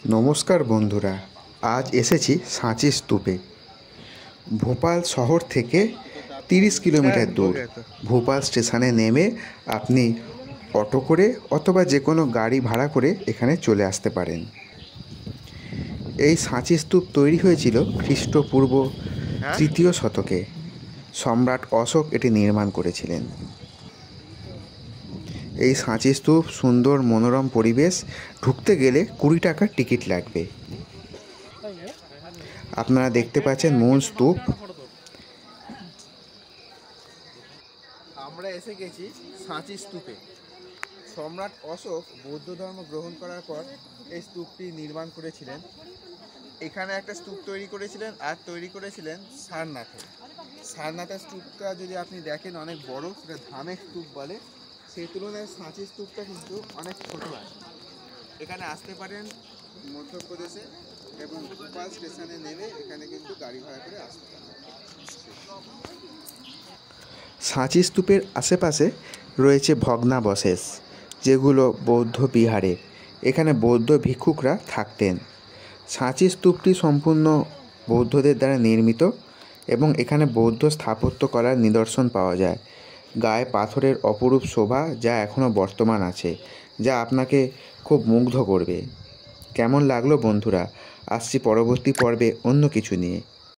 নমস্কার বন্ধুরা, আজ এসেছি সাঁচি স্তূপে। ভোপাল শহর থেকে 30 কিলোমিটার দূর। ভোপাল স্টেশনে নেমে আপনি অটো করে অথবা যে কোনো গাড়ি ভাড়া করে এখানে চলে আসতে পারেন। এই সাঁচি স্তূপ তৈরি হয়েছিল খ্রিস্টপূর্ব 3য় শতকে। সম্রাট অশোক এটি নির্মাণ করেছিলেন। এই সাঁচি স্তূপ সুন্দর মনোরম পরিবেশ। ঢুকতে গেলে 20 টাকার টিকিট লাগবে। আপনারা দেখতে পাচ্ছেন মূল স্তূপ। আমরা এসে গেছি সাঁচি স্তূপে। সম্রাট অশোক বৌদ্ধ ধর্ম গ্রহণ করার পর এই স্তূপটি নির্মাণ করেছিলেন। এখানে একটা স্তূপ তৈরি করেছিলেন আর তৈরি করেছিলেন সারনাথের স্তূপটা যদি আপনি দেখেন অনেক বড়, সেটা ধামের স্তূপ বলে। সেই তুলনায় সাঁচি স্তূপটা কিন্তু অনেক ছোট আছে। এখানে আসতে পারেন মধ্যপ্রদেশে এবং ভোপাল স্টেশনে নেমে এখানে কিন্তু গাড়ি ভাড়া করে আসতে পারেন। সাঁচি স্তূপের আশেপাশে রয়েছে ভগ্নাবশেষ, যেগুলো বৌদ্ধ বিহারে। এখানে বৌদ্ধ ভিক্ষুকরা থাকতেন। সাঁচি স্তূপটি সম্পূর্ণ বৌদ্ধদের দ্বারা নির্মিত এবং এখানে বৌদ্ধ স্থাপত্য কলার নিদর্শন পাওয়া যায়। গায়ে পাথরের অপরূপ শোভা, যা এখনও বর্তমান আছে, যা আপনাকে খুব মুগ্ধ করবে। কেমন লাগলো বন্ধুরা? আসছি পরবর্তী পর্বে অন্য কিছু নিয়ে।